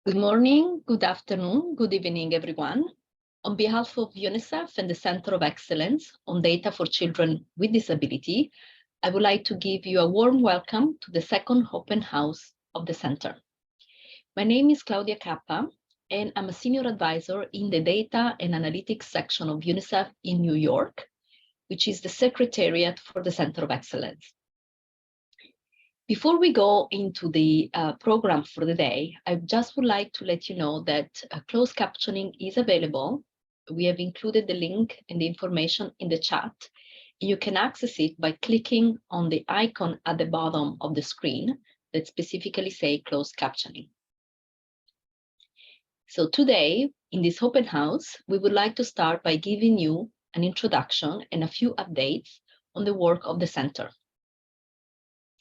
Good morning, good afternoon, good evening, everyone. On behalf of UNICEF and the Center of Excellence on Data for Children with Disability, I would like to give you a warm welcome to the second open house of the Center. My name is Claudia Kappa, and I'm a senior advisor in the Data and Analytics section of UNICEF in New York, which is the Secretariat for the Center of Excellence. Before we go into the program for the day, I just would like to let you know that closed captioning is available. We have included the link and the information in the chat. You can access it by clicking on the icon at the bottom of the screen that specifically say closed captioning. So today, in this open house, we would like to start by giving you an introduction and a few updates on the work of the Center.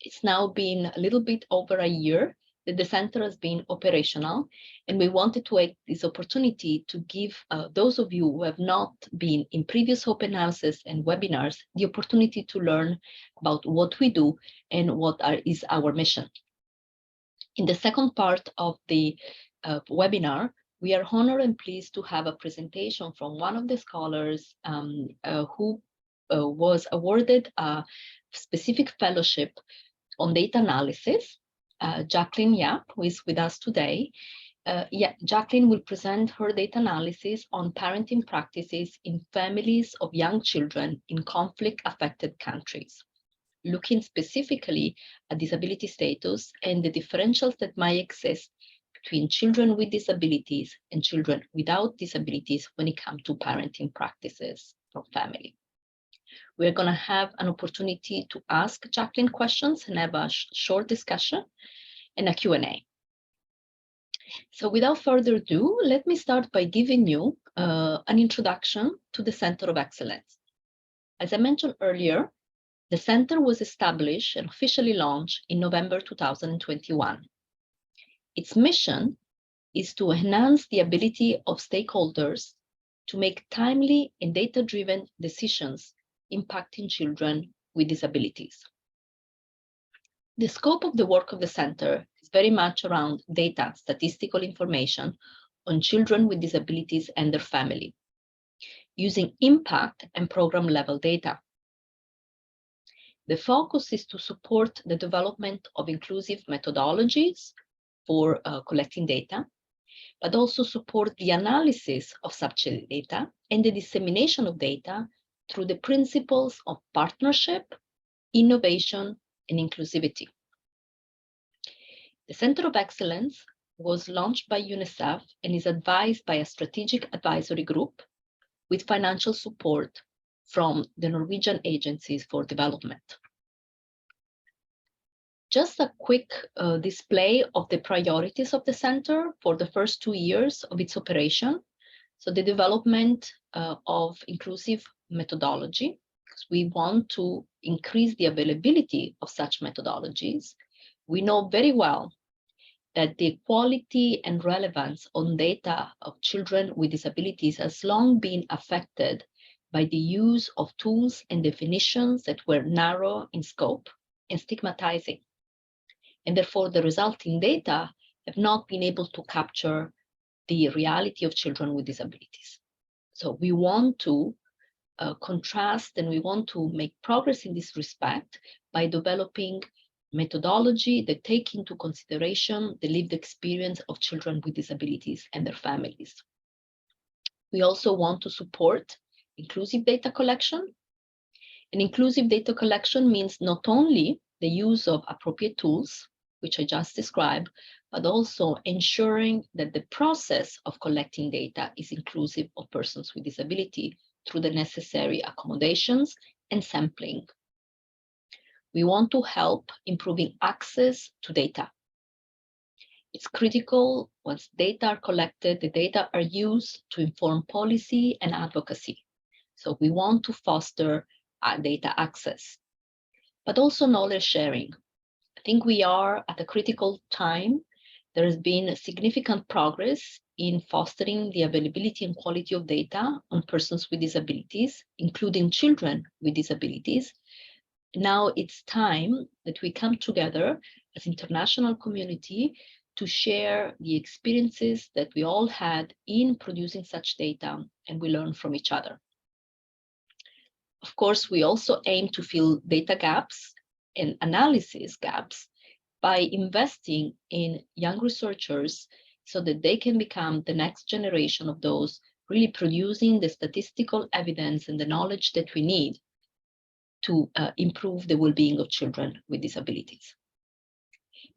It's now been a little bit over a year that the Center has been operational, and we wanted to take this opportunity to give those of you who have not been in previous open houses and webinars the opportunity to learn about what we do and what is our mission. In the second part of the webinar, we are honored and pleased to have a presentation from one of the scholars who was awarded a specific fellowship on data analysis, Jaclyn Yap, who is with us today. Jaclyn will present her data analysis on parenting practices in families of young children in conflict-affected countries, looking specifically at disability status and the differentials that might exist between children with disabilities and children without disabilities when it comes to parenting practices from family. We're going to have an opportunity to ask Jaclyn questions and have a short discussion and a Q&A. So without further ado, let me start by giving you an introduction to the Center of Excellence. As I mentioned earlier, the Center was established and officially launched in November 2021. Its mission is to enhance the ability of stakeholders to make timely and data-driven decisions impacting children with disabilities. The scope of the work of the Center is very much around data, statistical information on children with disabilities and their family, using impact and program level data. The focus is to support the development of inclusive methodologies for collecting data, but also support the analysis of such data and the dissemination of data through the principles of partnership, innovation, and inclusivity. The Center of Excellence was launched by UNICEF and is advised by a strategic advisory group with financial support from the Norwegian Agencies for Development. Just a quick display of the priorities of the Center for the first 2 years of its operation. So the development of inclusive methodology, because we want to increase the availability of such methodologies. We know very well that the quality and relevance on data of children with disabilities has long been affected by the use of tools and definitions that were narrow in scope and stigmatizing. And therefore, the resulting data have not been able to capture the reality of children with disabilities. So we want to contrast and we want to make progress in this respect by developing methodology that take into consideration the lived experience of children with disabilities and their families. We also want to support inclusive data collection. And inclusive data collection means not only the use of appropriate tools, which I just described, but also ensuring that the process of collecting data is inclusive of persons with disability through the necessary accommodations and sampling. We want to help improving access to data. It's critical once data are collected, the data are used to inform policy and advocacy. So we want to foster data access, but also knowledge sharing. I think we are at a critical time. There has been significant progress in fostering the availability and quality of data on persons with disabilities, including children with disabilities. Now it's time that we come together as international community to share the experiences that we all had in producing such data, and we learn from each other. Of course, we also aim to fill data gaps and analysis gaps by investing in young researchers so that they can become the next generation of those really producing the statistical evidence and the knowledge that we need to improve the well-being of children with disabilities.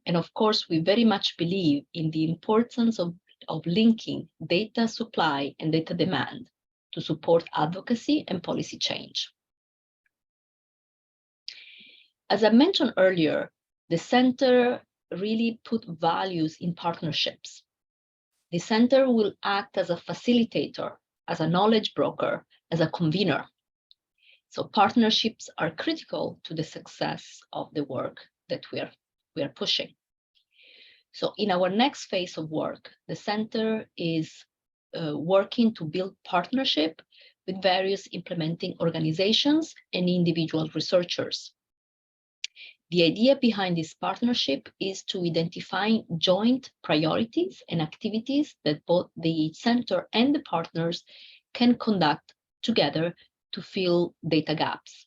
And of course, we very much believe in the importance of linking data supply and data demand to support advocacy and policy change. As I mentioned earlier, the center really put values in partnerships. The center will act as a facilitator, as a knowledge broker, as a convener. So partnerships are critical to the success of the work that we are pushing. So in our next phase of work, the center is working to build partnership with various implementing organizations and individual researchers. The idea behind this partnership is to identify joint priorities and activities that both the center and the partners can conduct together to fill data gaps.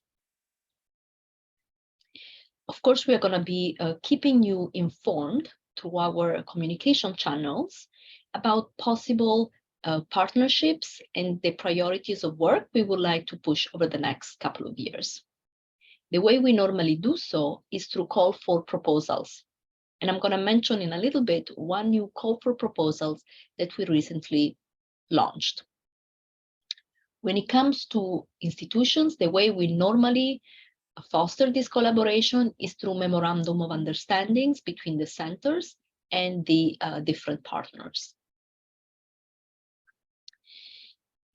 Of course, we are going to be keeping you informed through our communication channels about possible partnerships and the priorities of work we would like to push over the next couple of years. The way we normally do so is through call for proposals. And I'm going to mention in a little bit one new call for proposals that we recently launched. When it comes to institutions, the way we normally foster this collaboration is through memorandum of understandings between the centers and the different partners.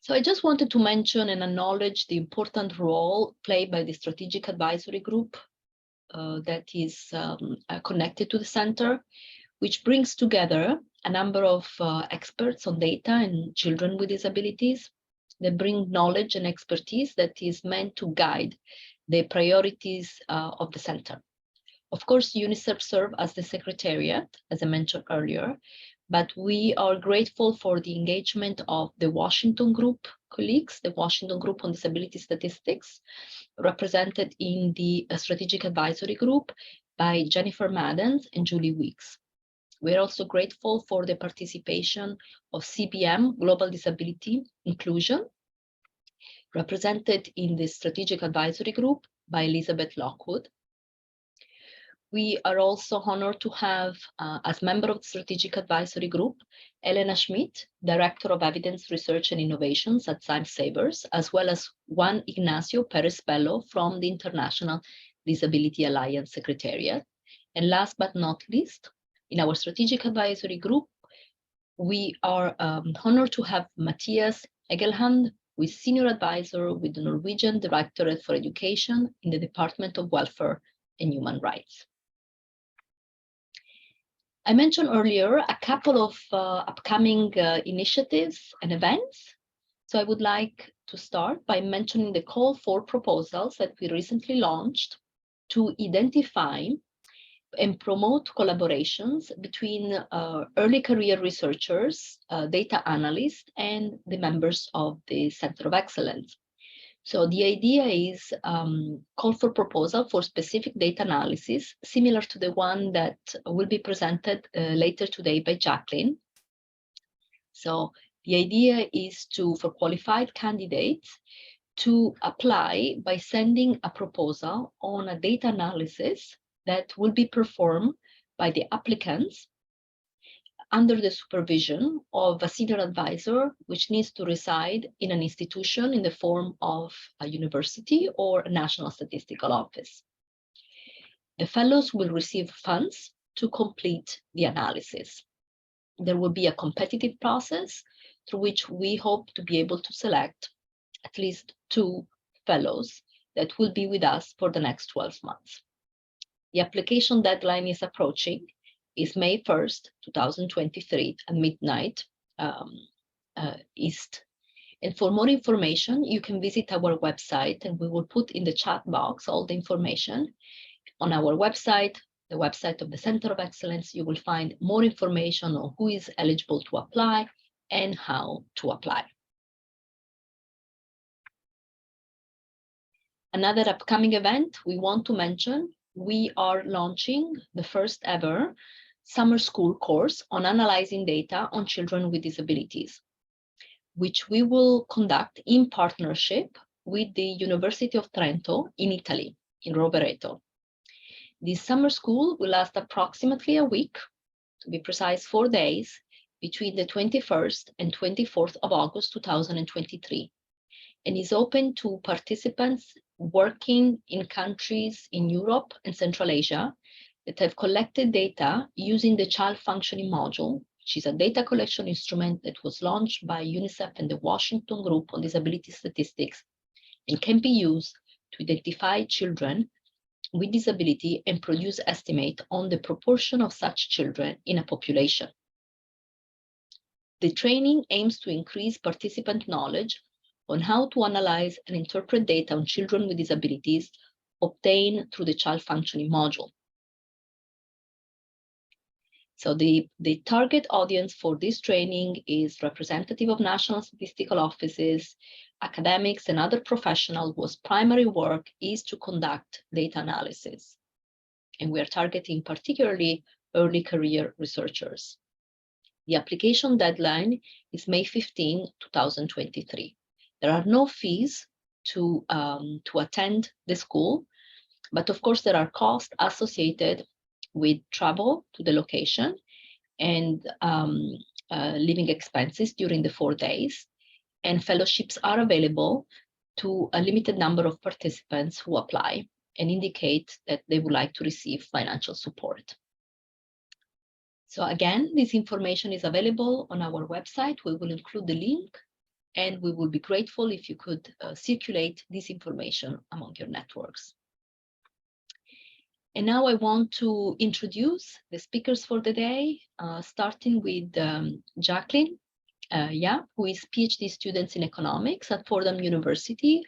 So I just wanted to mention and acknowledge the important role played by the strategic advisory group that is connected to the center, which brings together a number of experts on data and children with disabilities that bring knowledge and expertise that is meant to guide the priorities of the center. Of course, UNICEF serves as the secretariat, as I mentioned earlier, but we are grateful for the engagement of the Washington Group colleagues, the Washington Group on Disability Statistics, represented in the Strategic Advisory Group by Jennifer Madden and Julie Weeks. We're also grateful for the participation of CBM, Global Disability Inclusion, represented in the Strategic Advisory Group by Elizabeth Lockwood. We are also honored to have, as member of the Strategic Advisory Group, Elena Schmidt, Director of Evidence Research and Innovations at Time Savers, as well as Juan Ignacio Perez Bello from the International Disability Alliance Secretariat. And last but not least, in our Strategic Advisory Group, we are honored to have Matthias Egelhand, who is Senior Advisor with the Norwegian Directorate for Education in the Department of Welfare and Human Rights. I mentioned earlier a couple of upcoming initiatives and events. So I would like to start by mentioning the call for proposals that we recently launched to identify and promote collaborations between early career researchers, data analysts, and the members of the Center of Excellence. So the idea is call for proposal for specific data analysis, similar to the one that will be presented later today by Jaclyn. So the idea is for qualified candidates to apply by sending a proposal on a data analysis that will be performed by the applicants under the supervision of a senior advisor, which needs to reside in an institution in the form of a university or a national statistical office. The fellows will receive funds to complete the analysis. There will be a competitive process through which we hope to be able to select at least 2 fellows that will be with us for the next 12 months. The application deadline is approaching. Is May 1st, 2023 at midnight East. And for more information, you can visit our website, and we will put in the chat box all the information on our website. the website of the Center of Excellence, you will find more information on who is eligible to apply and how to apply. Another upcoming event we want to mention, we are launching the first ever summer school course on analyzing data on children with disabilities, which we will conduct in partnership with the University of Trento in Italy, in Rovereto. This summer school will last approximately a week, to be precise 4 days, between the 21st and 24th of August 2023, and is open to participants working in countries in Europe and Central Asia that have collected data using the child functioning module, which is a data collection instrument that was launched by UNICEF and the Washington Group on Disability Statistics, and can be used to identify children with disability and produce estimate on the proportion of such children in a population. The training aims to increase participant knowledge on how to analyze and interpret data on children with disabilities obtained through the child functioning module. So the target audience for this training is representative of national statistical offices, academics, and other professionals whose primary work is to conduct data analysis. And we are targeting particularly early career researchers. The application deadline is May 15, 2023. There are no fees to attend the school, but of course there are costs associated with travel to the location and living expenses during the 4 days, and fellowships are available to a limited number of participants who apply and indicate that they would like to receive financial support. So again, this information is available on our website. We will include the link, and we will be grateful if you could circulate this information among your networks. And now I want to introduce the speakers for the day, starting with Jaclyn Yap, who is PhD student in economics at Fordham University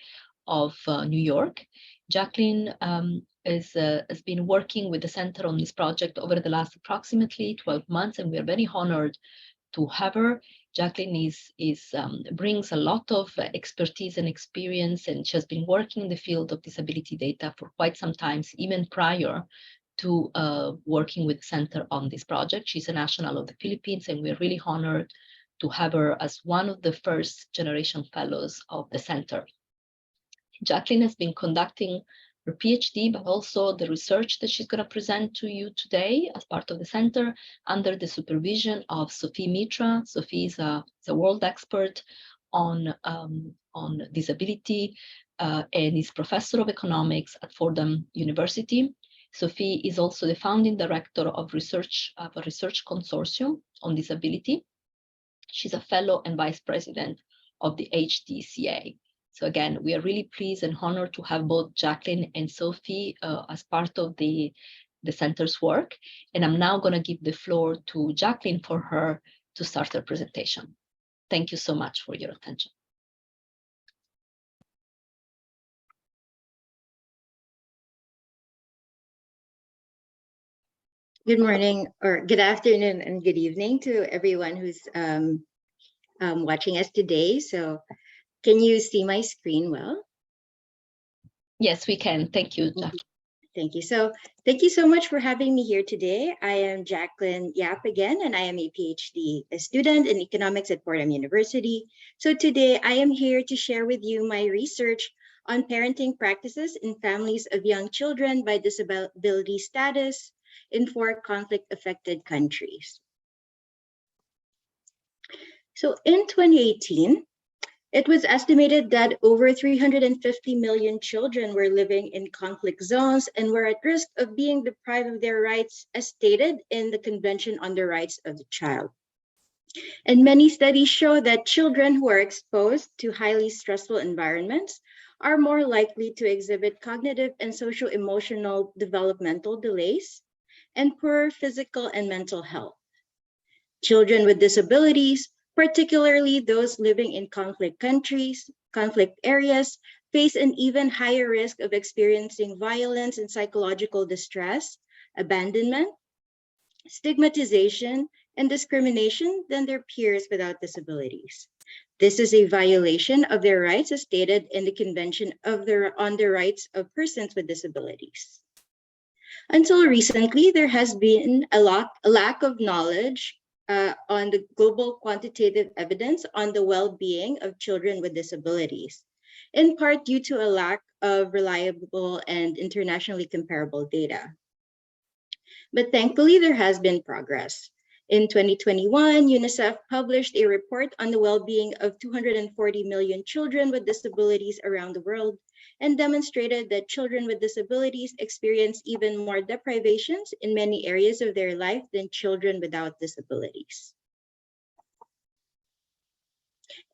of New York. Jaclyn has been working with the center on this project over the last approximately 12 months, and we are very honored to have her. Jaclyn brings a lot of expertise and experience, and she has been working in the field of disability data for quite some time, even prior to working with the center on this project. She's a national of the Philippines, and we're really honored to have her as one of the first generation fellows of the center. Jaclyn has been conducting her PhD, but also the research that she's going to present to you today as part of the center under the supervision of Sophie Mitra. Sophie is a world expert on disability and is professor of economics at Fordham University. Sophie is also the founding director of a research consortium on disability. She's a fellow and vice president of the HDCA. So again, we are really pleased and honored to have both Jaclyn and Sophie as part of the center's work. And I'm now going to give the floor to Jaclyn for her to start her presentation. Thank you so much for your attention. Good morning, or good afternoon, and good evening to everyone who's watching us today. So can you see my screen well? Yes, we can. Thank you, Jaclyn. Thank you. So thank you so much for having me here today. I am Jaclyn Yap again, and I am a PhD student in economics at Fordham University. So today I am here to share with you my research on parenting practices in families of young children by disability status in 4 conflict-affected countries. So in 2018, it was estimated that over 350 million children were living in conflict zones and were at risk of being deprived of their rights as stated in the Convention on the Rights of the Child. And many studies show that children who are exposed to highly stressful environments are more likely to exhibit cognitive and social-emotional developmental delays and poor physical and mental health. Children with disabilities, particularly those living in conflict countries, conflict areas, face an even higher risk of experiencing violence and psychological distress abandonment, stigmatization, and discrimination than their peers without disabilities. This is a violation of their rights as stated in the Convention on the Rights of Persons with Disabilities. Until recently, there has been a lack of knowledge on the global quantitative evidence on the well-being of children with disabilities, in part due to a lack of reliable and internationally comparable data. But thankfully, there has been progress. In 2021, UNICEF published a report on the well-being of 240 million children with disabilities around the world and demonstrated that children with disabilities experience even more deprivations in many areas of their life than children without disabilities.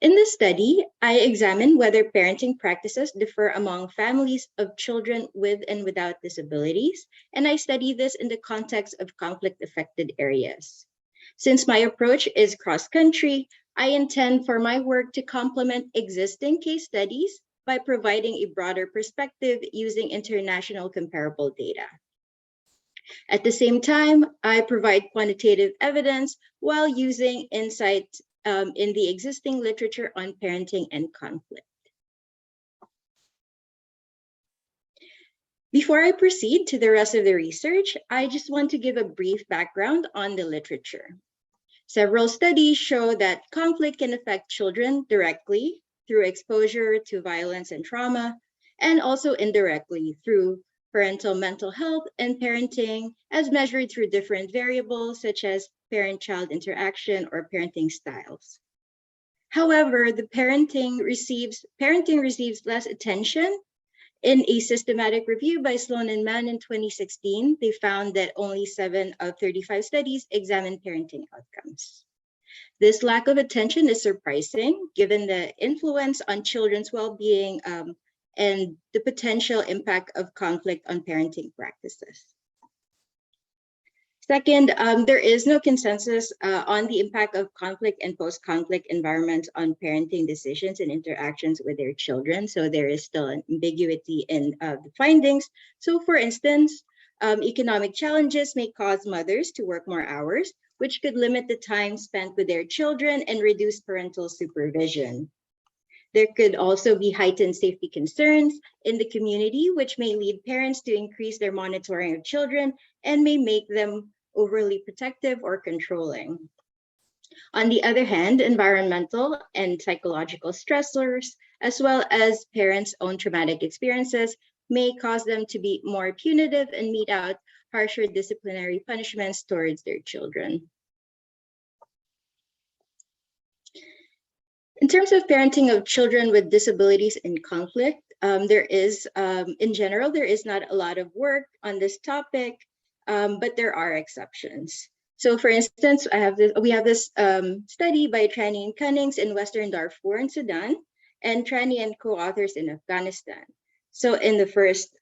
In this study, I examined whether parenting practices differ among families of children with and without disabilities, and I studied this in the context of conflict-affected areas. Since my approach is cross-country, I intend for my work to complement existing case studies by providing a broader perspective using international comparable data. At the same time, I provide quantitative evidence while using insights in the existing literature on parenting and conflict. Before I proceed to the rest of the research, I just want to give a brief background on the literature. Several studies show that conflict can affect children directly through exposure to violence and trauma, and also indirectly through parental mental health and parenting as measured through different variables such as parent-child interaction or parenting styles. However, the parenting receives less attention. In a systematic review by Sloan and Mann in 2016, they found that only 7 of 35 studies examined parenting outcomes. This lack of attention is surprising given the influence on children's well-being and the potential impact of conflict on parenting practices. Second, there is no consensus on the impact of conflict and post-conflict environments on parenting decisions and interactions with their children. So there is still an ambiguity in the findings. So for instance, economic challenges may cause mothers to work more hours, which could limit the time spent with their children and reduce parental supervision. There could also be heightened safety concerns in the community, which may lead parents to increase their monitoring of children and may make them overly protective or controlling. On the other hand, environmental and psychological stressors, as well as parents' own traumatic experiences, may cause them to be more punitive and mete out harsher disciplinary punishments towards their children. In terms of parenting of children with disabilities in conflict, in general, there is not a lot of work on this topic, but there are exceptions. So for instance, we have this study by Trani and Cunnings in Western Darfur in Sudan, and Trani and co-authors in Afghanistan. So in the first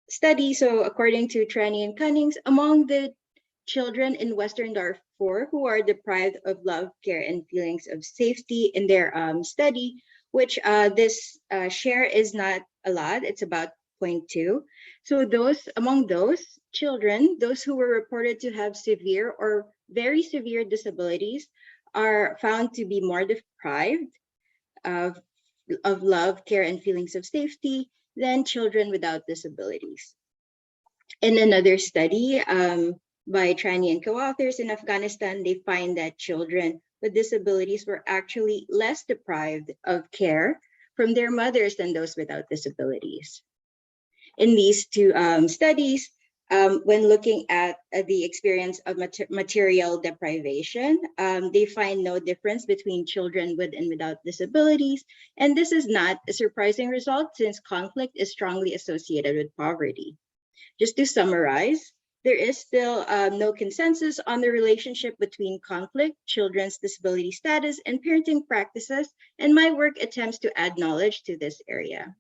study, so according to Trani and Cunnings, among the children in Western Darfur who are deprived of love, care, and feelings of safety in their study, which this share is not a lot, it's about 0.2. So among those children, those who were reported to have severe or very severe disabilities are found to be more deprived of love, care, and feelings of safety than children without disabilities. In another study by Trani and co-authors in Afghanistan, they find that children with disabilities were actually less deprived of care from their mothers than those without disabilities. In these two studies, when looking at the experience of material deprivation, they find no difference between children with and without disabilities. And this is not a surprising result since conflict is strongly associated with poverty. Just to summarize, there is still no consensus on the relationship between conflict, children's disability status, and parenting practices, and my work attempts to add knowledge to this area.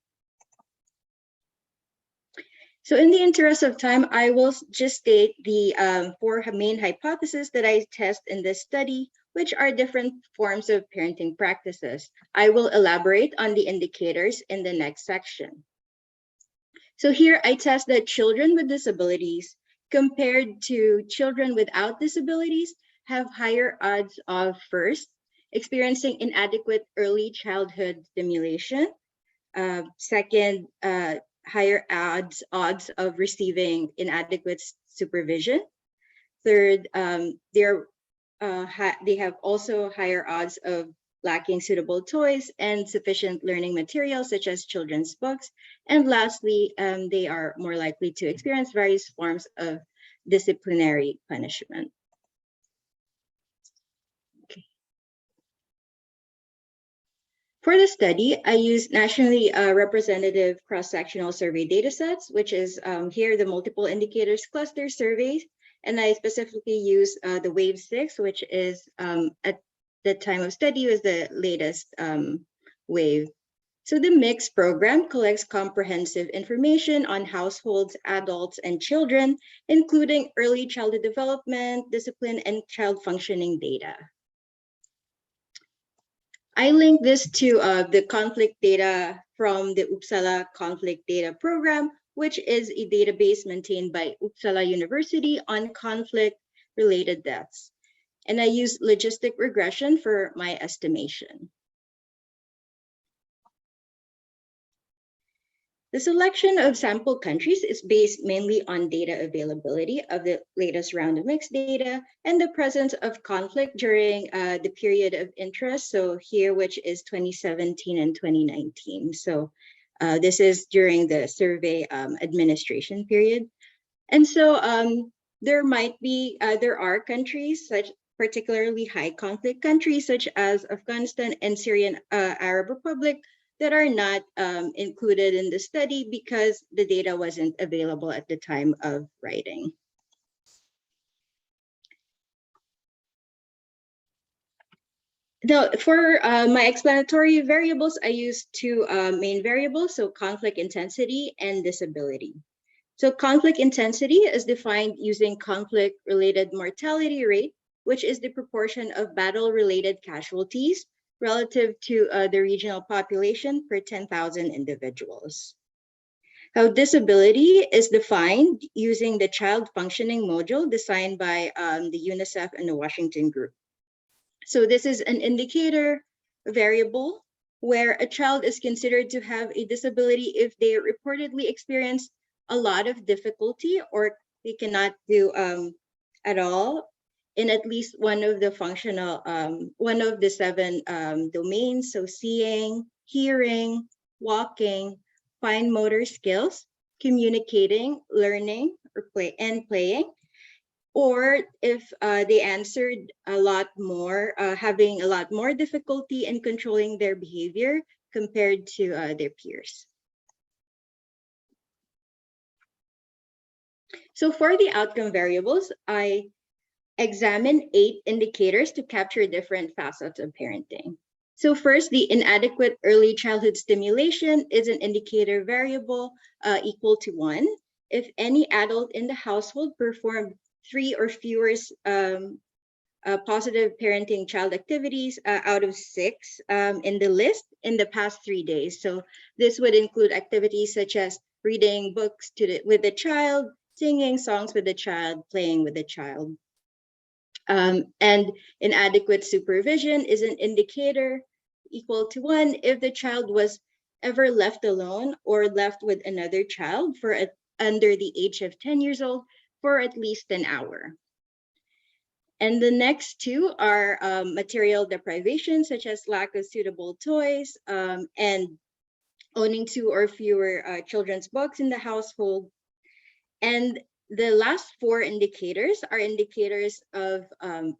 So in the interest of time, I will just state the 4 main hypotheses that I test in this study, which are different forms of parenting practices. I will elaborate on the indicators in the next section. So here I test that children with disabilities compared to children without disabilities have higher odds of first, experiencing inadequate early childhood stimulation. Second, higher odds of receiving inadequate supervision. Third, they have also higher odds of lacking suitable toys and sufficient learning materials such as children's books. And lastly, they are more likely to experience various forms of disciplinary punishment. Okay. For the study, I used nationally representative cross-sectional survey datasets, which is here the multiple indicators cluster surveys. And I specifically use the WAVE 6, which is at the time of study was the latest WAVE. So the MIX program collects comprehensive information on households, adults, and children, including early childhood development, discipline, and child functioning data. I link this to the conflict data from the Uppsala Conflict Data Program, which is a database maintained by Uppsala University on conflict-related deaths. And I use logistic regression for my estimation. The selection of sample countries is based mainly on data availability of the latest round of mixed data and the presence of conflict during the period of interest. So here, which is 2017 and 2019. So this is during the survey administration period. And so there are countries such particularly high conflict countries such as Afghanistan and Syrian Arab Republic that are not included in the study because the data wasn't available at the time of writing. Now, for my explanatory variables, I use two main variables, so conflict intensity and disability. So conflict intensity is defined using conflict-related mortality rate, which is the proportion of battle-related casualties relative to the regional population per 10,000 individuals. How disability is defined using the child functioning module designed by the UNICEF and the Washington Group. So this is an indicator variable where a child is considered to have a disability if they reportedly experience a lot of difficulty or they cannot do at all in at least one of the one of the 7 domains. So seeing, hearing, walking, fine motor skills, communicating, learning, or playing. Or if they answered a lot more, having a lot more difficulty in controlling their behavior compared to their peers. So for the outcome variables, I examine 8 indicators to capture different facets of parenting. So first, the inadequate early childhood stimulation is an indicator variable equal to 1. If any adult in the household performed 3 or fewer positive parenting child activities out of 6 in the list in the past 3 days. So this would include activities such as reading books with the child, singing songs with the child, playing with the child. And inadequate supervision is an indicator equal to 1 if the child was ever left alone or left with another child for under the age of 10 years old for at least an hour. And the next 2 are material deprivation, such as lack of suitable toys and owning 2 or fewer children's books in the household. And the last 4 indicators are indicators of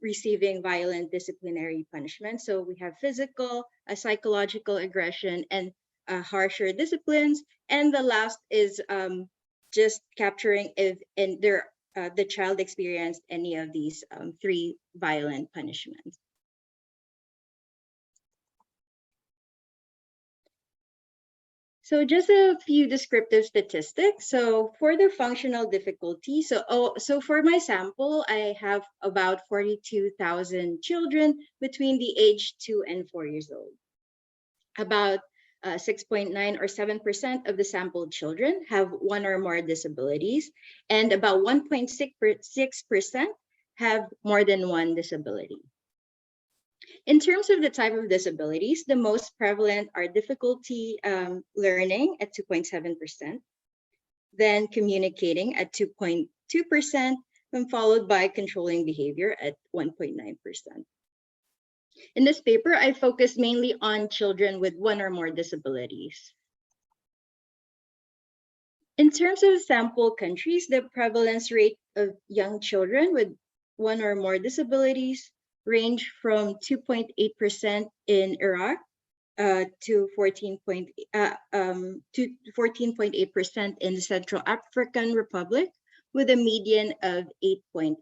receiving violent disciplinary punishment. So we have physical, psychological aggression, and harsher disciplines. And the last is just capturing if the child experienced any of these 3 violent punishments. So just a few descriptive statistics. So for the functional difficulty, so for my sample, I have about 42,000 children between the age 2 and 4 years old. About 6.9 or 7% of the sampled children have one or more disabilities, and about 1.6% have more than one disability. In terms of the type of disabilities, the most prevalent are difficulty learning at 2.7%, then communicating at 2.2%, and followed by controlling behavior at 1.9%. In this paper, I focused mainly on children with one or more disabilities. In terms of sample countries, the prevalence rate of young children with one or more disabilities range from 2.8% in Iraq to 14.8% in the Central African Republic, with a median of 8.8%.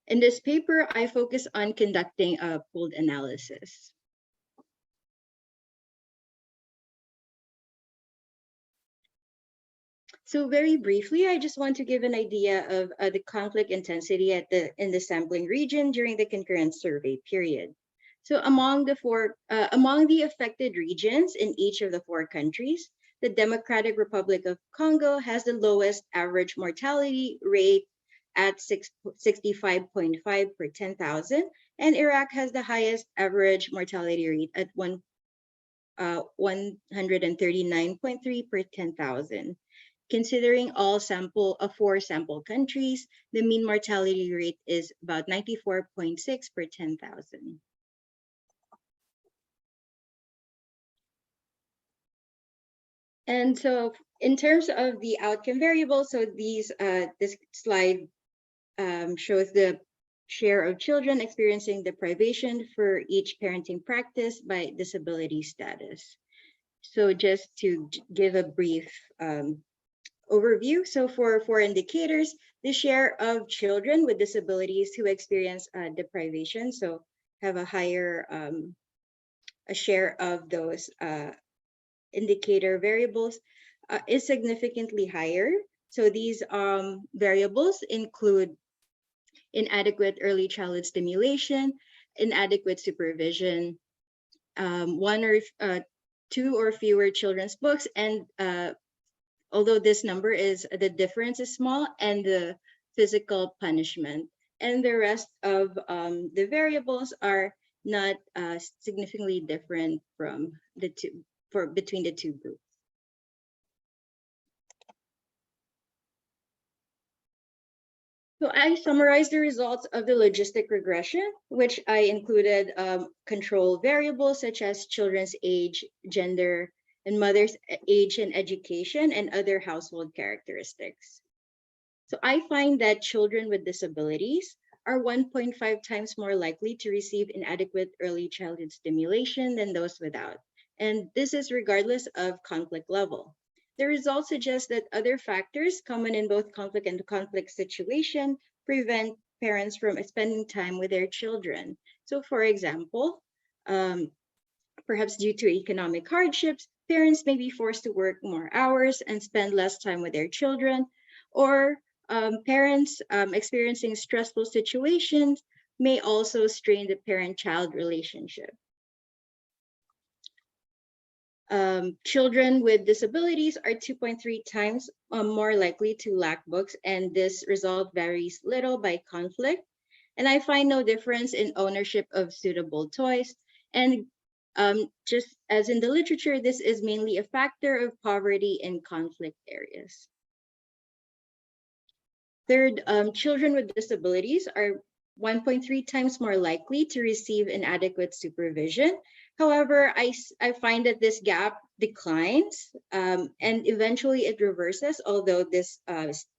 In this paper, I focus on conducting a pooled analysis. So very briefly, I just want to give an idea of the conflict intensity in the sampling region during the concurrent survey period. So among the affected regions in each of the 4 countries, the Democratic Republic of Congo has the lowest average mortality rate at 65.5 per 10,000, and Iraq has the highest average mortality rate at 139.3 per 10,000. Considering all 4 sample countries, the mean mortality rate is about 94.6 per 10,000. And so in terms of the outcome variables, so this slide shows the share of children experiencing deprivation for each parenting practice by disability status. So just to give a brief overview, so for 4 indicators, the share of children with disabilities who experience deprivation, so have a higher a share of those indicator variables is significantly higher. So these variables include inadequate early childhood stimulation, inadequate supervision, 1 or 2 or fewer children's books, and although this number the difference is small, and the physical punishment. And the rest of the variables are not significantly different from between the 2 groups. So I summarized the results of the logistic regression, which I included control variables such as children's age, gender, and mother's age and education, and other household characteristics. So I find that children with disabilities are 1.5 times more likely to receive inadequate early childhood stimulation than those without. And this is regardless of conflict level. The results suggest that other factors common in both conflict and conflict situation prevent parents from spending time with their children. So for example, perhaps due to economic hardships, parents may be forced to work more hours and spend less time with their children, or parents experiencing stressful situations may also strain the parent-child relationship. Children with disabilities are 2.3 times more likely to lack books, and this result varies little by conflict. And I find no difference in ownership of suitable toys. And just as in the literature, this is mainly a factor of poverty in conflict areas. Third, children with disabilities are 1.3 times more likely to receive inadequate supervision. However, I find that this gap declines and eventually it reverses, although this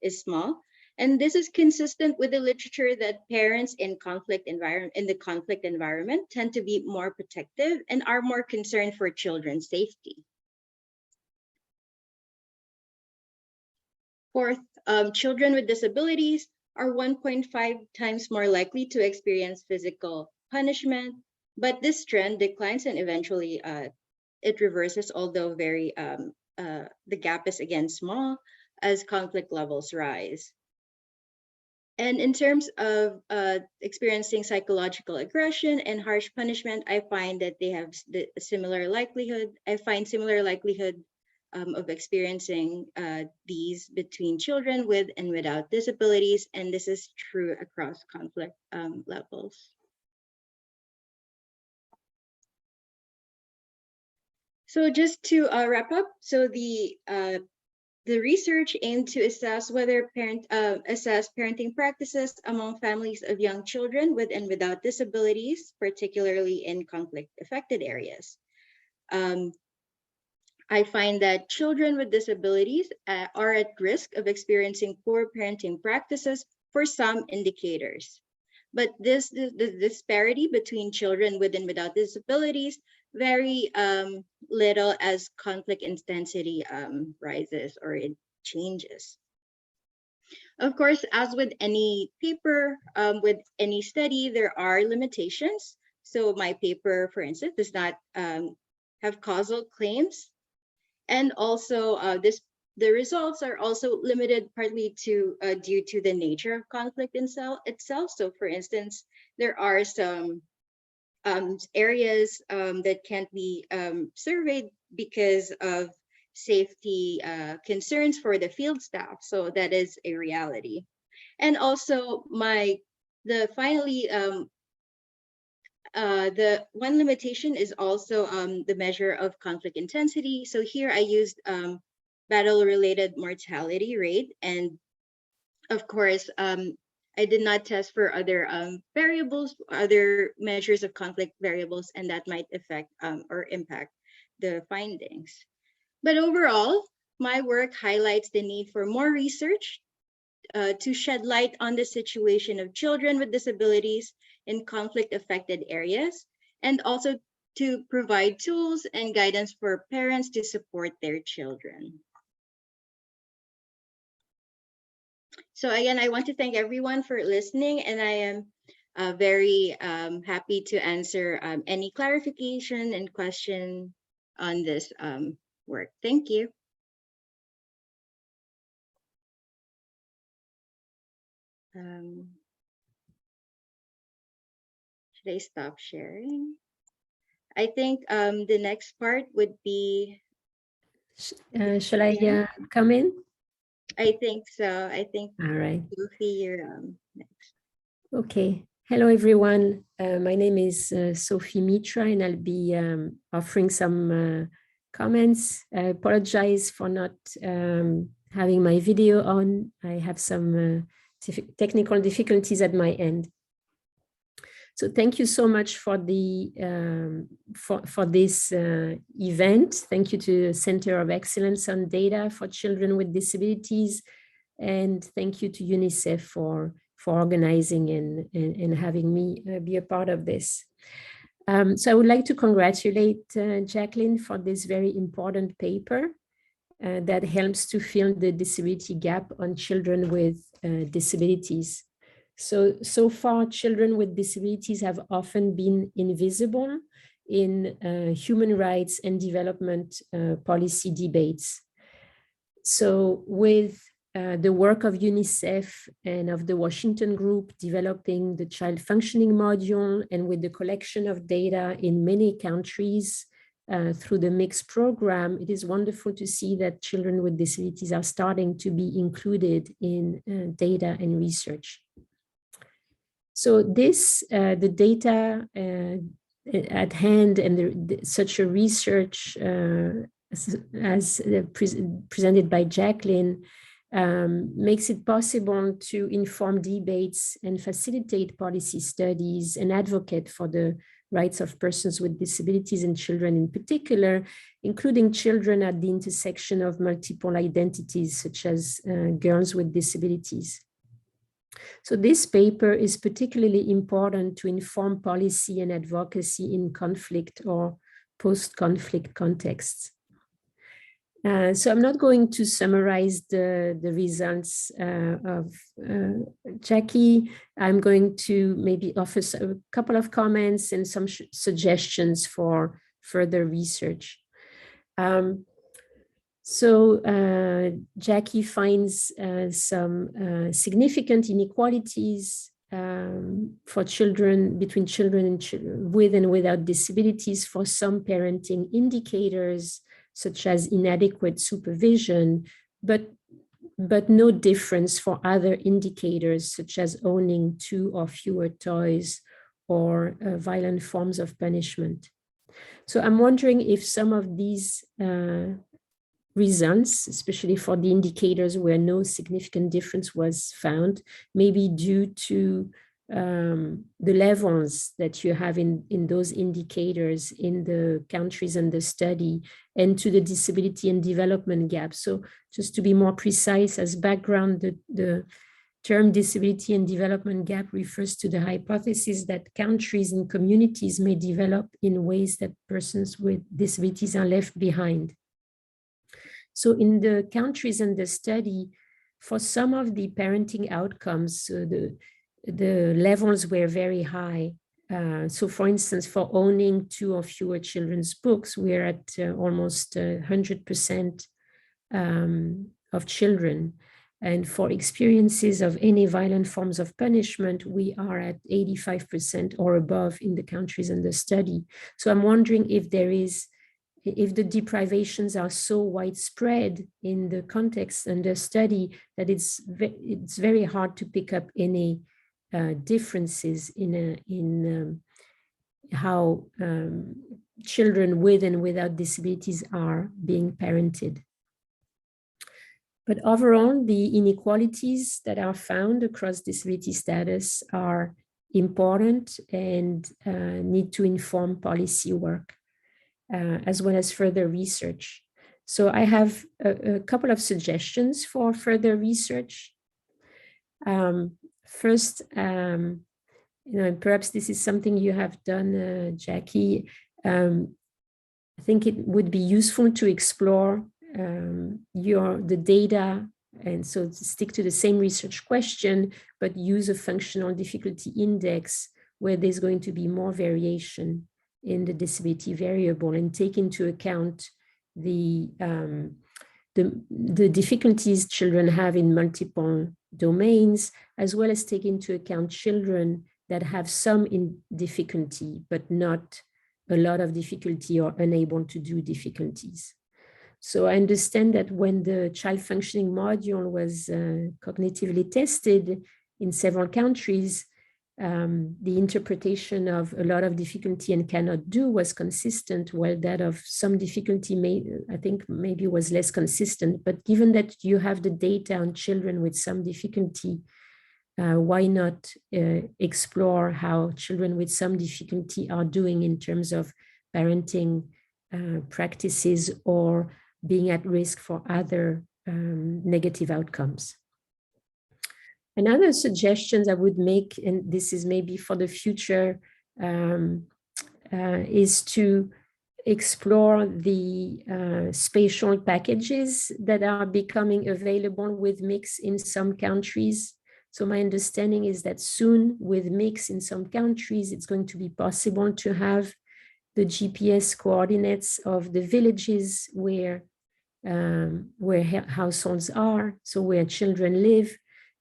is small. And this is consistent with the literature that parents in the conflict environment tend to be more protective and are more concerned for children's safety. Fourth, children with disabilities are 1.5 times more likely to experience physical punishment, but this trend declines and eventually it reverses, although the gap is again small as conflict levels rise. And in terms of experiencing psychological aggression and harsh punishment, I find that they have a similar likelihood. I find similar likelihood of experiencing these between children with and without disabilities, and this is true across conflict levels. So just to wrap up, so the research aimed to assess whether parenting practices among families of young children with and without disabilities, particularly in conflict-affected areas. I find that children with disabilities are at risk of experiencing poor parenting practices for some indicators. But the disparity between children with and without disabilities vary little as conflict intensity rises or it changes. Of course, as with any paper, with any study, there are limitations. So my paper, for instance, does not have causal claims. And also the results are also limited partly due to the nature of conflict itself. So for instance, there are some areas that can't be surveyed because of safety concerns for the field staff. So that is a reality. And also the one limitation is also the measure of conflict intensity. So here I used battle-related mortality rate, and of course, I did not test for other variables, other measures of conflict variables, and that might affect or impact the findings. But overall, my work highlights the need for more research to shed light on the situation of children with disabilities in conflict-affected areas, and also to provide tools and guidance for parents to support their children. So again, I want to thank everyone for listening, and I am very happy to answer any clarification and question on this work. Thank you. Should I stop sharing? I think the next part would be. Shall I come in? I think so. I think. All right. Sophie, you're next. Okay. Hello, everyone. My name is Sophie Mitra, and I'll be offering some comments. I apologize for not having my video on. I have some technical difficulties at my end. So thank you so much for the for this event. Thank you to the Center of Excellence on Data for Children with Disabilities, and thank you to UNICEF for organizing and having me be a part of this. So I would like to congratulate Jaclyn for this very important paper that helps to fill the disability gap on children with disabilities. So far, children with disabilities have often been invisible in human rights and development policy debates. So with the work of UNICEF and of the Washington Group developing the child functioning module, and with the collection of data in many countries through the MIX program, it is wonderful to see that children with disabilities are starting to be included in data and research. So this, the data at hand and such a research as presented by Jaclyn makes it possible to inform debates and facilitate policy studies and advocate for the rights of persons with disabilities and children in particular, including children at the intersection of multiple identities, such as girls with disabilities. So this paper is particularly important to inform policy and advocacy in conflict or post-conflict contexts. So I'm not going to summarize the results of Jackie. I'm going to maybe offer a couple of comments and some suggestions for further research. So Jackie finds some significant inequalities for children, between children and with and without disabilities for some parenting indicators, such as inadequate supervision, but no difference for other indicators, such as owning 2 or fewer toys or violent forms of punishment. So I'm wondering if some of these results, especially for the indicators where no significant difference was found, may be due to the levels that you have in those indicators in the countries and the study, and to the disability and development gap. So just to be more precise, as background, the term disability and development gap refers to the hypothesis that countries and communities may develop in ways that persons with disabilities are left behind. So in the countries in the study, for some of the parenting outcomes, the levels were very high. So for instance, for owning 2 or fewer children's books, we're at almost 100% of children. And for experiences of any violent forms of punishment, we are at 85% or above in the countries in the study. So I'm wondering if the deprivations are so widespread in the context and the study that it's very hard to pick up any differences in how children with and without disabilities are being parented. But overall, the inequalities that are found across disability status are important and need to inform policy work, as well as further research. So I have a couple of suggestions for further research. First, perhaps this is something you have done, Jackie. I think it would be useful to explore the data, and so to stick to the same research question, but use a functional difficulty index where there's going to be more variation in the disability variable, and take into account the difficulties children have in multiple domains, as well as take into account children that have some difficulty, but not a lot of difficulty or unable to do difficulties. So I understand that when the child functioning module was cognitively tested in several countries, the interpretation of a lot of difficulty and cannot do was consistent, while that of some difficulty I think maybe was less consistent. But given that you have the data on children with some difficulty, why not explore how children with some difficulty are doing in terms of parenting practices or being at risk for other negative outcomes. Another suggestions I would make, and this is maybe for the future, is to explore the spatial packages that are becoming available with MIX in some countries. So my understanding is that soon with MIX in some countries, it's going to be possible to have the GPS coordinates of the villages where households are, so where children live.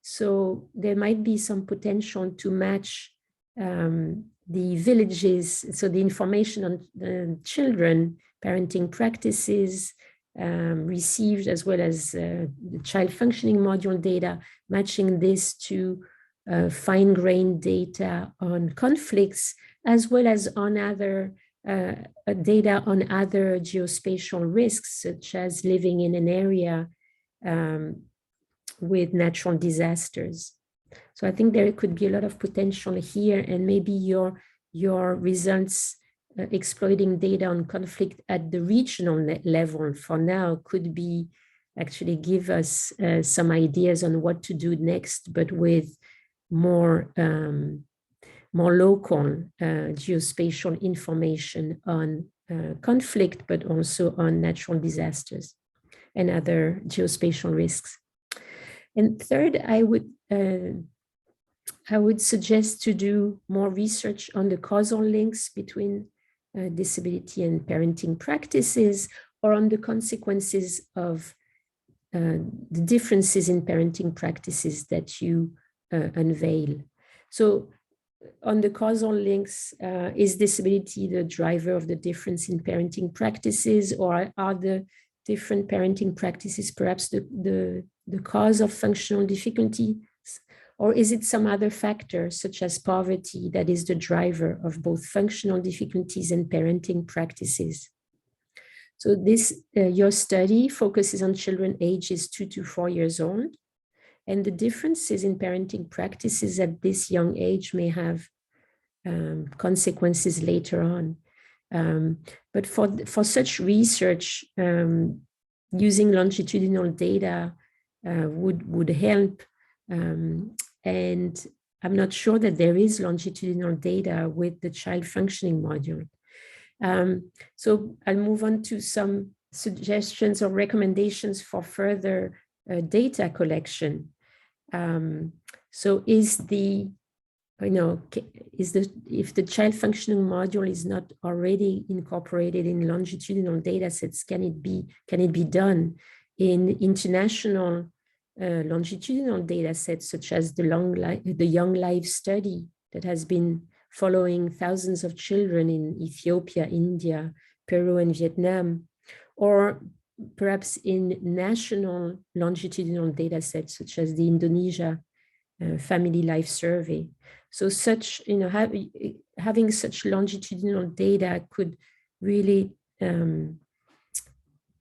So there might be some potential to match the villages, so the information on the children, parenting practices received, as well as the child functioning module data, matching this to fine-grained data on conflicts, as well as on other data on other geospatial risks, such as living in an area with natural disasters. So I think there could be a lot of potential here, and maybe your results exploiting data on conflict at the regional level for now could be actually give us some ideas on what to do next, but with more local geospatial information on conflict, but also on natural disasters and other geospatial risks. And third, I would suggest to do more research on the causal links between disability and parenting practices, or on the consequences of the differences in parenting practices that you unveil. So on the causal links, is disability the driver of the difference in parenting practices, or are the different parenting practices perhaps the cause of functional difficulties? Or is it some other factor, such as poverty, that is the driver of both functional difficulties and parenting practices? So this, your study focuses on children ages 2 to 4 years old, and the differences in parenting practices at this young age may have consequences later on. But for such research, using longitudinal data would help. And I'm not sure that there is longitudinal data with the child functioning module. So I'll move on to some suggestions or recommendations for further data collection. So if the child functioning module is not already incorporated in longitudinal data sets, can it be done in international longitudinal data sets, such as the Young Life study that has been following thousands of children in Ethiopia, India, Peru, and Vietnam, or perhaps in national longitudinal data sets, such as the Indonesia Family Life Survey. So such, having such longitudinal data could really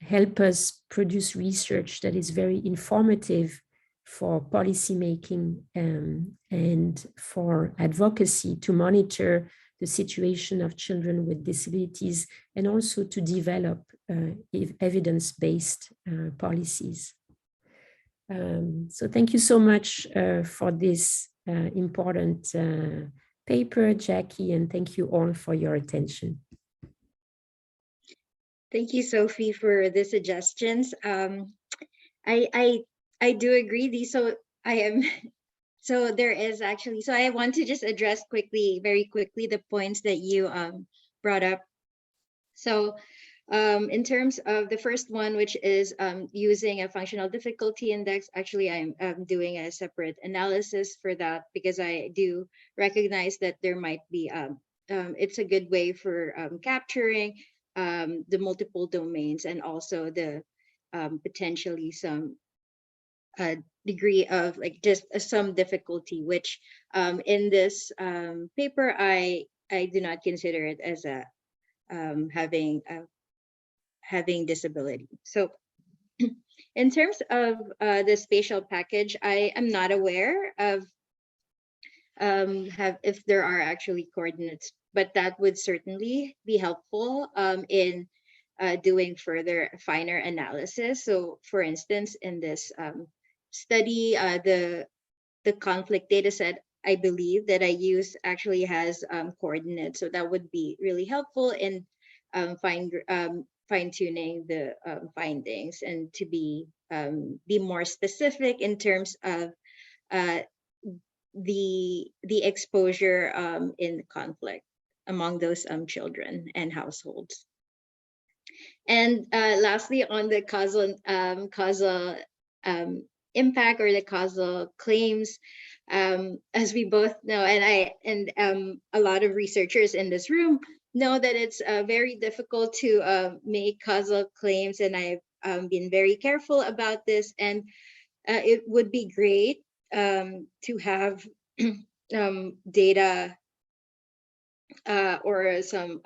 help us produce research that is very informative for policymaking and for advocacy, to monitor the situation of children with disabilities, and also to develop evidence-based policies. So thank you so much for this important paper, Jackie, and thank you all for your attention. Thank you, Sophie, for the suggestions. I do agree. So there is actually, so I want to just address very quickly, the points that you brought up. So in terms of the first one, which is using a functional difficulty index, actually I'm doing a separate analysis for that, because I do recognize that there might be, it's a good way for capturing the multiple domains, and also the potentially some degree of just some difficulty, which in this paper I do not consider it as a having disability. So in terms of the spatial package, I am not aware of if there are actually coordinates, but that would certainly be helpful in doing finer analysis. So for instance, in this study, the conflict data set, I believe that I use actually has coordinates. So that would be really helpful in fine-tuning the findings, and to be more specific in terms of the exposure in conflict among those children and households. And lastly, on the causal impact, or the causal claims, as we both know, and a lot of researchers in this room know, that it's very difficult to make causal claims, and I've been very careful about this. And it would be great to have data or some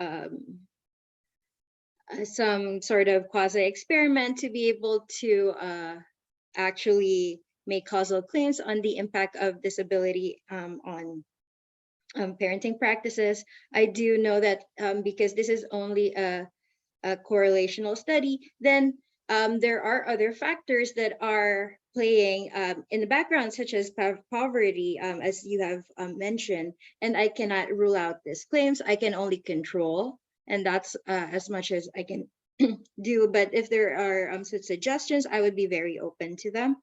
sort of quasi-experiment to be able to actually make causal claims on the impact of disability on parenting practices. I do know that because this is only a correlational study, then there are other factors that are playing in the background, such as poverty, as you have mentioned, and I cannot rule out these claims. I can only control, and that's as much as I can do. But if there are such suggestions, I would be very open to them.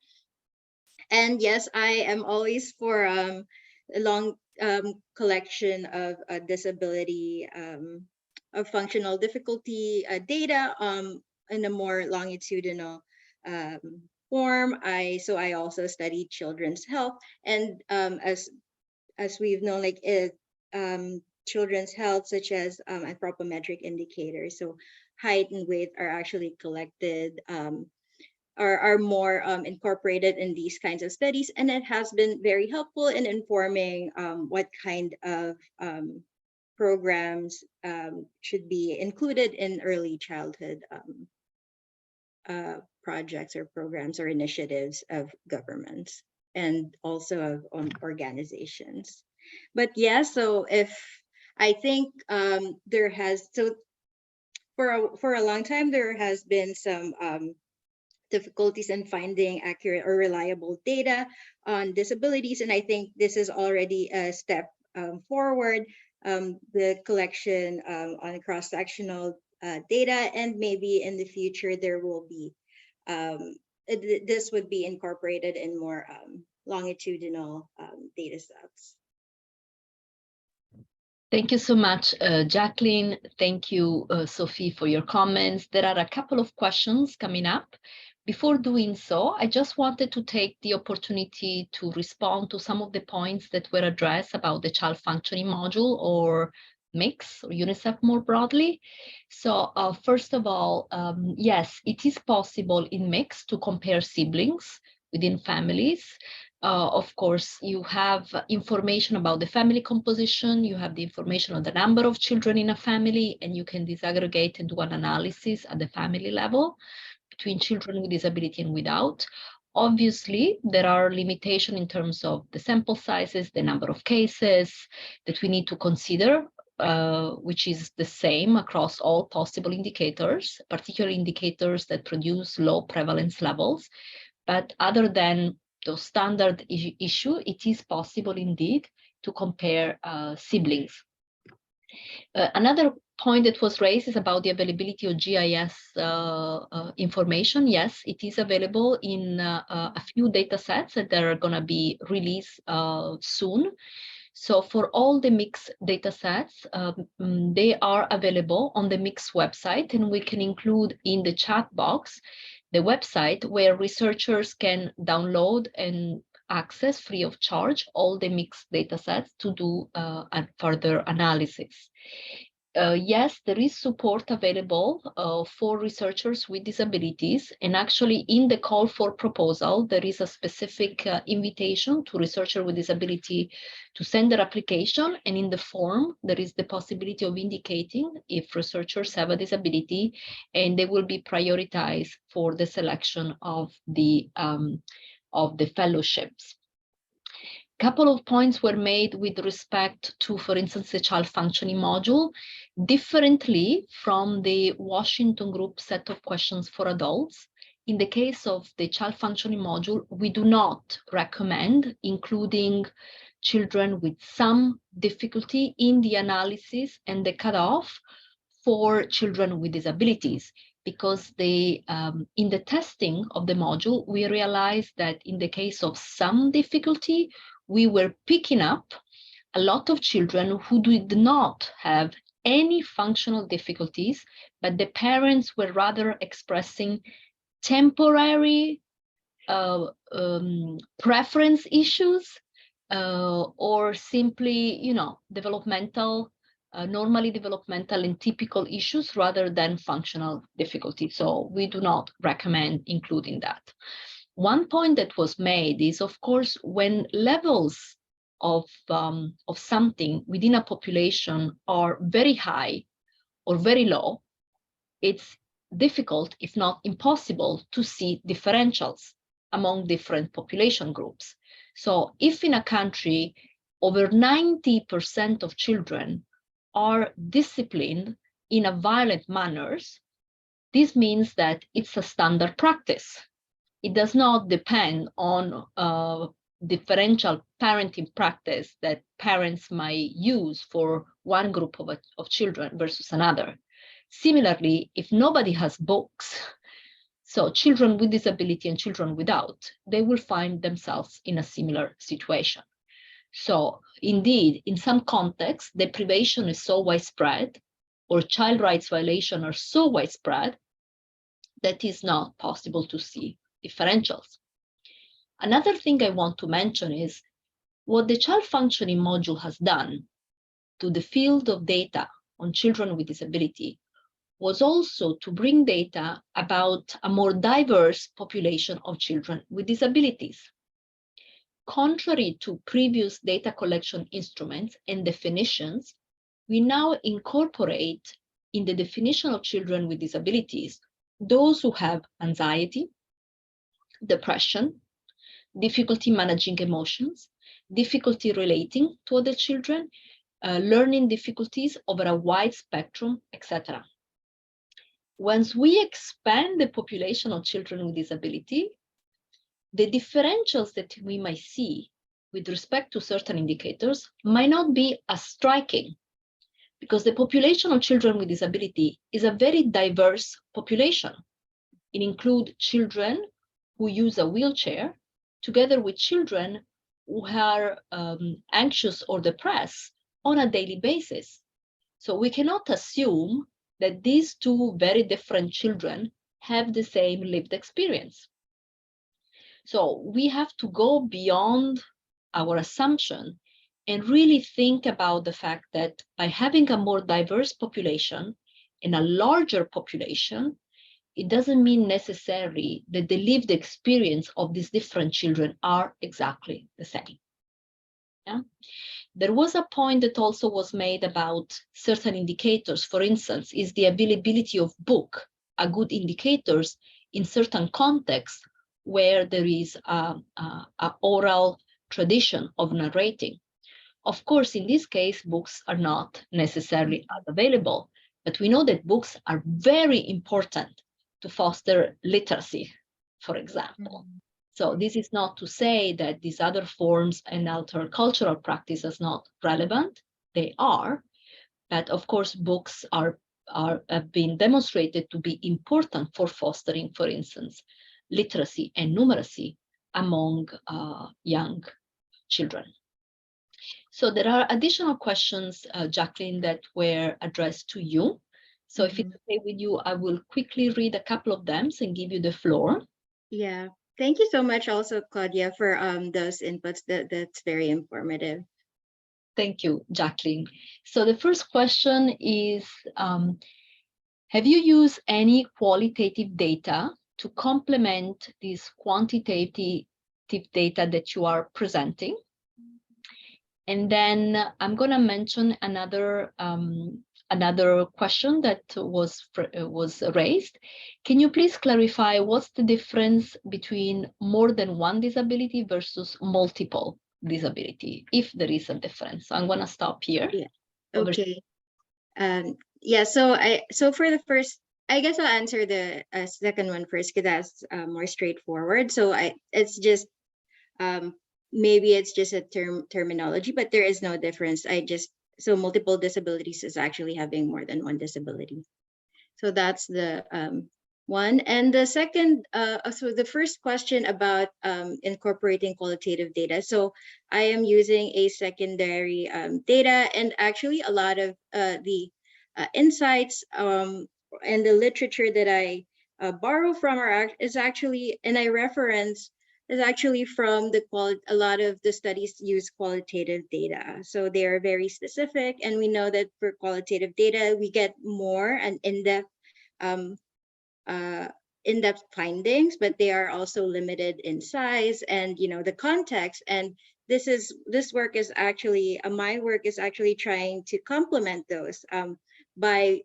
And yes, I am always for a long collection of disability, of functional difficulty data in a more longitudinal form. I also studied children's health, and as we've known, like children's health, such as anthropometric indicators, so height and weight are actually collected, are more incorporated in these kinds of studies, and it has been very helpful in informing what kind of programs should be included in early childhood projects or programs or initiatives of governments and also of organizations. But yeah, so if I think there has, so for a long time, there has been some difficulties in finding accurate or reliable data on disabilities. And I think this is already a step forward, the collection on cross-sectional data, and maybe in the future there will be, this would be incorporated in more longitudinal data sets. Thank you so much, Jaclyn. Thank you, Sophie, for your comments. There are a couple of questions coming up. Before doing so, I just wanted to take the opportunity to respond to some of the points that were addressed about the child functioning module or mix or UNICEF more broadly. So first of all, yes, it is possible in mix to compare siblings within families. Of course, you have information about the family composition, you have the information on the number of children in a family, and you can disaggregate and do an analysis at the family level between children with disability and without. Obviously, there are limitations in terms of the sample sizes, the number of cases that we need to consider, which is the same across all possible indicators, particularly indicators that produce low prevalence levels. But other than those standard issue, it is possible indeed to compare siblings. Another point that was raised is about the availability of GIS information. Yes, it is available in a few data sets that are going to be released soon. So for all the mixed data sets, they are available on the mixed website, and we can include in the chat box the website where researchers can download and access free of charge all the mixed data sets to do a further analysis. Yes, there is support available for researchers with disabilities, and actually in the call for proposal, there is a specific invitation to researchers with disability to send their application, and in the form, there is the possibility of indicating if researchers have a disability, and they will be prioritized for the selection of the fellowships. Couple of points were made with respect to, for instance, the child functioning module, differently from the Washington group set of questions for adults. In the case of the child functioning module, we do not recommend including children with some difficulty in the analysis and the cutoff for children with disabilities, because in the testing of the module, we realized that in the case of some difficulty, we were picking up a lot of children who did not have any functional difficulties, but the parents were rather expressing temporary preference issues or simply, developmental, normally developmental and typical issues rather than functional difficulty. So we do not recommend including that. One point that was made is, of course, when levels of something within a population are very high or very low, it's difficult, if not impossible, to see differentials among different population groups. So if in a country over 90% of children are disciplined in a violent manners, this means that it's a standard practice. It does not depend on differential parenting practice that parents might use for one group of children versus another. Similarly, if nobody has books, so children with disability and children without, they will find themselves in a similar situation. So indeed, in some contexts, deprivation is so widespread or child rights violations are so widespread that is not possible to see differentials. Another thing I want to mention is what the child functioning module has done to the field of data on children with disability was also to bring data about a more diverse population of children with disabilities. Contrary to previous data collection instruments and definitions, we now incorporate in the definition of children with disabilities those who have anxiety, depression, difficulty managing emotions, difficulty relating to other children, learning difficulties over a wide spectrum, etc. Once we expand the population of children with disability, the differentials that we might see with respect to certain indicators might not be as striking, because the population of children with disability is a very diverse population. It includes children who use a wheelchair, together with children who are anxious or depressed on a daily basis. So we cannot assume that these two very different children have the same lived experience. So we have to go beyond our assumption and really think about the fact that by having a more diverse population and a larger population, it doesn't mean necessarily that the lived experience of these different children are exactly the same. Yeah? There was a point that also was made about certain indicators. For instance, is the availability of book a good indicators in certain contexts where there is a oral tradition of narrating? Of course, in this case, books are not necessarily available, but we know that books are very important to foster literacy, for example. So this is not to say that these other forms and other cultural practices are not relevant. They are, but of course, books have been demonstrated to be important for fostering, for instance, literacy and numeracy among young children. So there are additional questions, Jaclyn, that were addressed to you. So if it's okay with you, I will quickly read a couple of them and give you the floor. Yeah, thank you so much also, Claudia, for those inputs. That's very informative. Thank you, Jaclyn. So the first question is, have you used any qualitative data to complement this quantitative data that you are presenting? And then I'm going to mention another question that was raised. Can you please clarify what's the difference between more than one disability versus multiple disability, if there is a difference? So I'm going to stop here. Yeah. Okay. Yeah. So for the first, I guess I'll answer the second one first, because that's more straightforward. So it's just maybe it's just a terminology, but there is no difference. So multiple disabilities is actually having more than one disability. So that's the one. And the second, so the first question about incorporating qualitative data. So I am using a secondary data, and actually a lot of the insights and the literature that I borrow from is actually, and I reference, is actually from a lot of the studies use qualitative data. So they are very specific, and we know that for qualitative data, we get more and in-depth findings, but they are also limited in size and the context. And this work is actually my work is actually trying to complement those by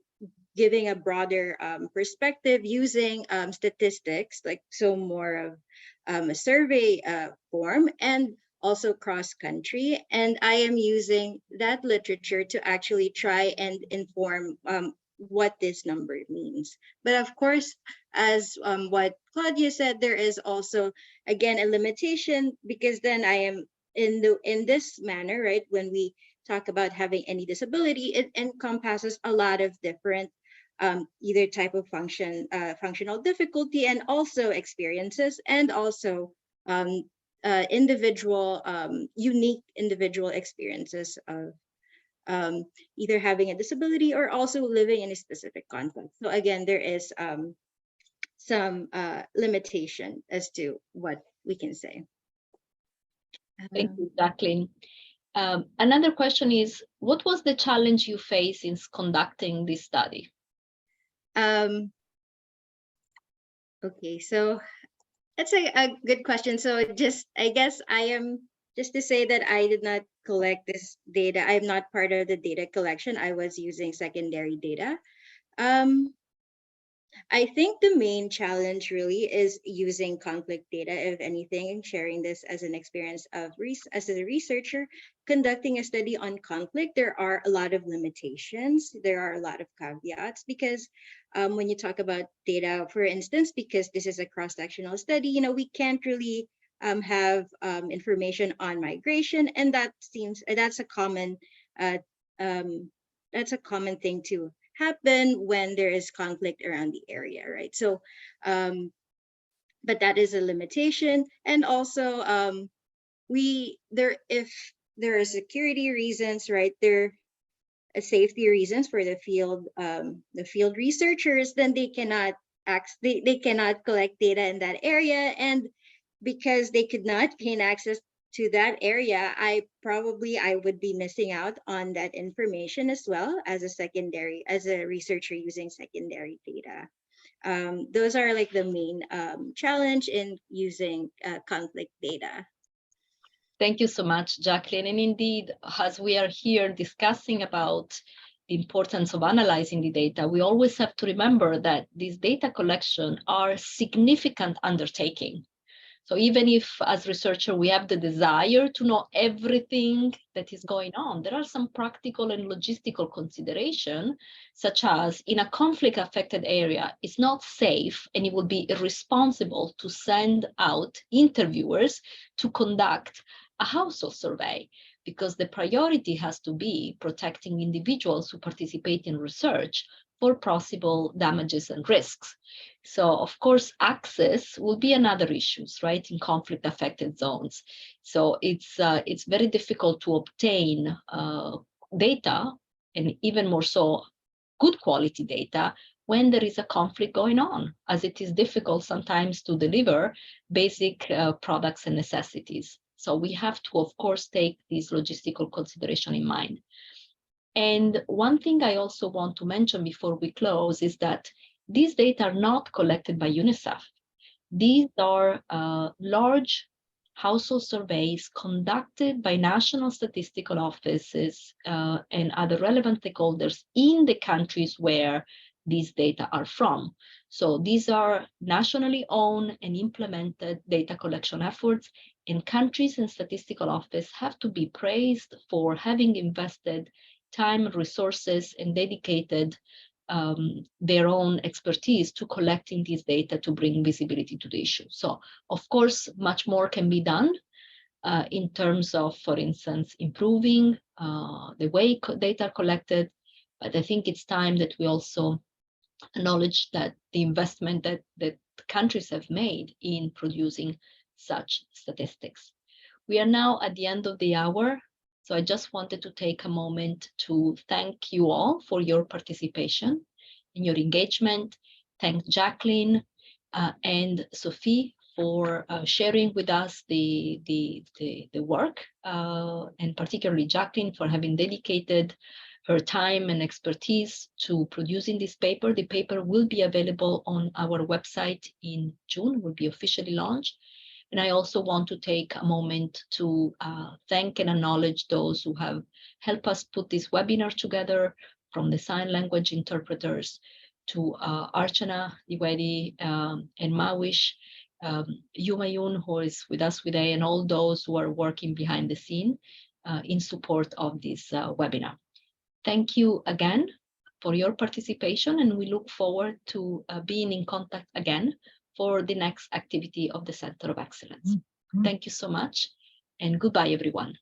giving a broader perspective using statistics, like so more of a survey form, and also cross-country. And I am using that literature to actually try and inform what this number means. But of course, as what Claudia said, there is also, again, a limitation, because then I am in this manner, right? When we talk about having any disability, it encompasses a lot of different either type of functional difficulty, and also experiences, and also unique individual experiences of either having a disability or also living in a specific context. So again, there is some limitation as to what we can say. Thank you, Jaclyn. Another question is, what was the challenge you faced in conducting this study? Okay, so that's a good question. So I guess just to say that I did not collect this data. I'm not part of the data collection. I was using secondary data. I think the main challenge really is using conflict data, if anything, and sharing this as an experience of as a researcher conducting a study on conflict. There are a lot of limitations. There are a lot of caveats because when you talk about data, for instance, because this is a cross-sectional study, we can't really have information on migration, and that's a common thing to happen when there is conflict around the area, right? So, but that is a limitation, and also if there are security reasons, right? There are safety reasons for the field researchers, then they cannot they cannot collect data in that area, and because they could not gain access to that area, I would be missing out on that information as well as a researcher using secondary data. Those are like the main challenge in using conflict data. Thank you so much, Jaclyn. And indeed, as we are here discussing about the importance of analyzing the data, we always have to remember that these data collection are significant undertaking. So even if as researcher we have the desire to know everything that is going on, there are some practical and logistical considerations, such as in a conflict affected area, it's not safe and it would be irresponsible to send out interviewers to conduct a household survey, because the priority has to be protecting individuals who participate in research for possible damages and risks. So of course, access will be another issue, right, in conflict affected zones. So it's very difficult to obtain data, and even more so, good quality data when there is a conflict going on, as it is difficult sometimes to deliver basic products and necessities. So we have to, of course, take these logistical consideration in mind. And one thing I also want to mention before we close is that these data are not collected by UNICEF. These are large household surveys conducted by national statistical offices and other relevant stakeholders in the countries where these data are from. So these are nationally owned and implemented data collection efforts, and countries and statistical office have to be praised for having invested time, resources, and dedicated their own expertise to collecting these data to bring visibility to the issue. So, of course, much more can be done in terms of, for instance, improving the way data are collected. But I think it's time that we also acknowledge that the investment that countries have made in producing such statistics. We are now at the end of the hour. So I just wanted to take a moment to thank you all for your participation and your engagement. Thank Jaclyn and Sophie for sharing with us the work, and particularly Jaclyn for having dedicated her time and expertise to producing this paper. The paper will be available on our website in June, will be officially launched. And I also want to take a moment to thank and acknowledge those who have helped us put this webinar together, from the sign language interpreters to Archana Diwadi and Mawish, Yumayun, who is with us today, and all those who are working behind the scene in support of this webinar. Thank you again for your participation, and we look forward to being in contact again for the next activity of the Center of Excellence. Thank you so much, and goodbye, everyone.